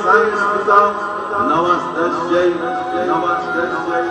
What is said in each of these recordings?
संस्कृता नमस्तस्यै नमस्तस्यै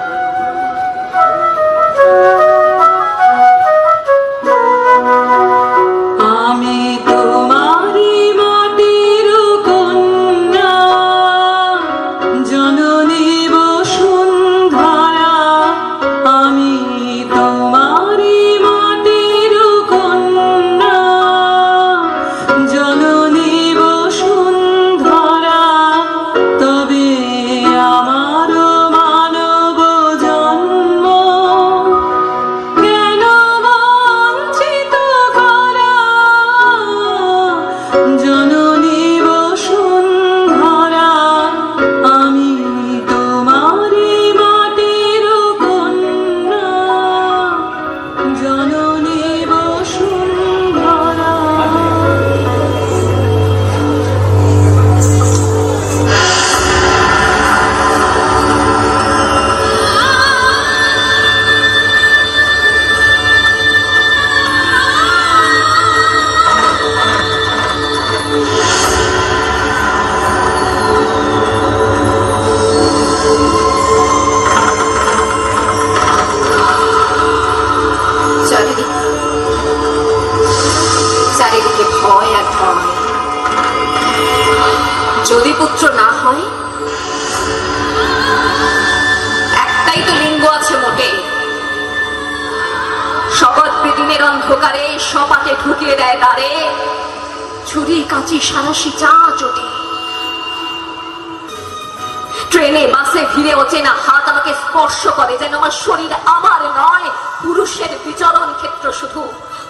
ট্রেনে বাসে ভিড়ে অচেনা হাত আমাকে স্পর্শ করে যেন আমার শরীর আমার নয়, পুরুষের বিচরণ ক্ষেত্র শুধু।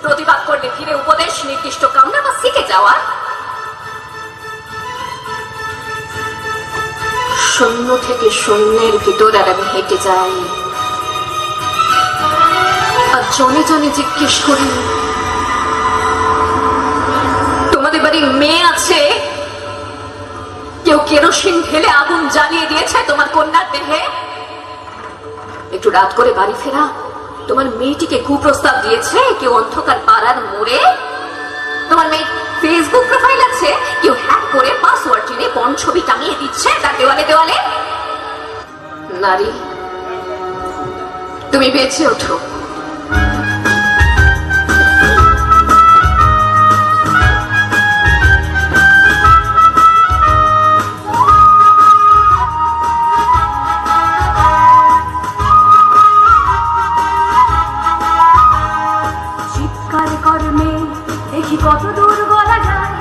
প্রতিবাদ করলে ফিরে উপদেশ, নির্দিষ্ট কামনা বা শিখে যাওয়ার। শূন্য থেকে শূন্যের ভিতর আর আমি হেঁটে যাই, আর জনে জনে জিজ্ঞেস করি তোমাদের বাড়ির মেয়ে আছে? কেউ কেরোসিন ঢেলে আগুন জ্বালিয়ে দিয়েছে তোমার কন্যার দেহে? একটু রাত করে বাড়ি ফেরা তোমার মেয়েটিকে কুপ্রস্তাব দিয়েছে কেউ অন্ধকার পাড়ার মোড়ে? তোমার মেয়ে ফেসবুক প্রোফাইল আছে, কেউ হ্যাক করে পাসওয়ার্ড জেনে পর্ন ছবি টাঙিয়ে দিচ্ছে তার দেওয়ালে দেওয়ালে? নারী, তুমি বেঁচে ওঠো। কত দূর বলা যায়,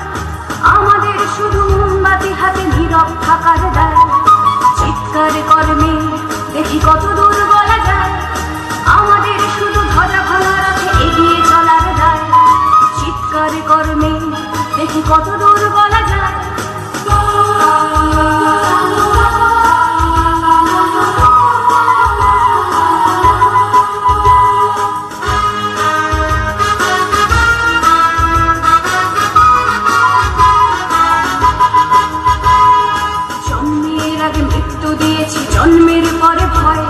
আমাদের শুধু মোমবাতি হাতে নীরব থাকার দায়। চিৎকার কর্মে দেখি কত দূর বলা যায়, আমাদের শুধু ধ্বজা ভাঙা রাখে এগিয়ে চলার দায়। চিৎকার কর্মে দেখি কত দূর বলা যায়। জন্মের পরে ভয়,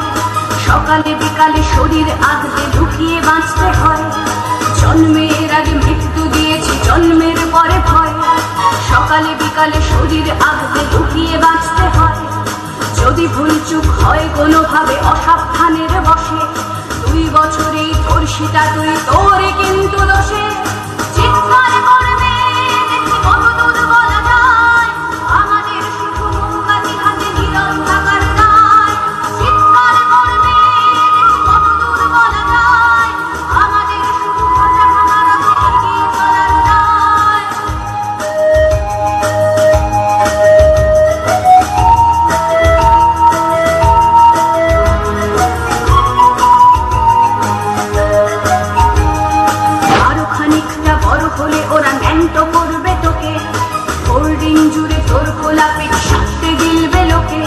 সকালে বিকালে শরীর আগলে লুকিয়ে বাঁচতে হয়। জন্মের আগে মৃত্যু দিয়েছি, জন্মের পরে ভয়, সকালে বিকালে শরীর আগলে লুকিয়ে বাঁচতে হয়। যদি ভুলচুক হয় কোনোভাবে অসাবধানের বসে, 2 বছরেই তোর সেটা তুই তোরে কিন্তু দোষে। চিৎকার করবে দেখি কত দূর বলা যায়, আমাদের শুধু মোমবাতি হাতে নীরব থাকার দায়। চিৎকার করবে দেখি কত দূর বলা যায়, আমাদের শুধু ধ্বজা ভাঙা রাখে এগিয়ে চলার দায়। আরো খানিকটা বড় হলে ওরা ন্যাংটো করবে তোকে, হোল্ডিং জুড়ে তোর খোলা পেট সাথে গিলবে লোকে।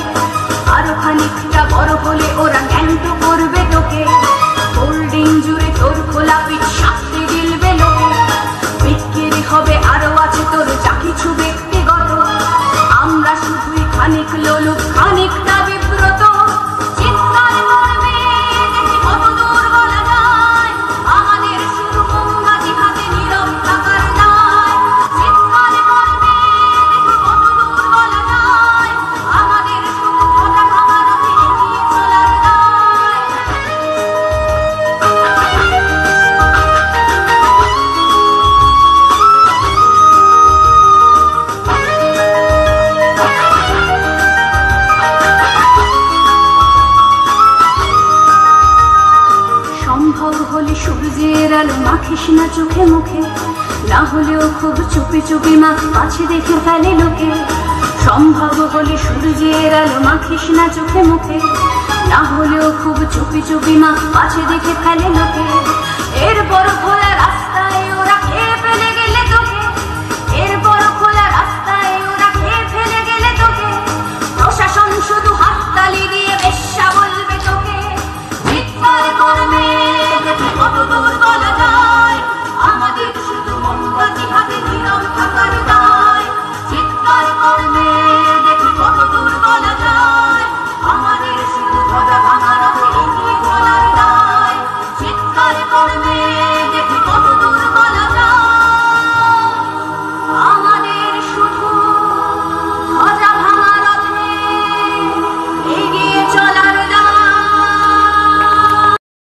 আরো খানিকটা বড় হলে ওরা ন্যাংটো করবে তোকে, হোল্ডিং জুড়ে তোর খোলা পেট সাথে গিলবে লোকে। বিক্রি হবে আরো আছে তোর যা কিছু ব্যক্তিগত, আমরা শুধুই খানিক লোলুপ খানিকটা বিব্রত। চিৎকার করবে দেখি কত দূর বলা যায়, আমাদের শুধু মোমবাতি হাতে নীরব থাকার দায়। চিৎকার করবে দেখি কত দূর বলা যায়, মাখিস না চোখে মুখে, না হলেও খুব চুপি চুপি মাখ, পাছে দেখে ফেলে লোকে। সম্ভব হলে সূর্যের আলো মাখিস না চোখে মুখে, না হলেও খুব চুপি চুপি মাখ, পাছে দেখে ফেলে লোকে। এরপর খোলা রাস্তা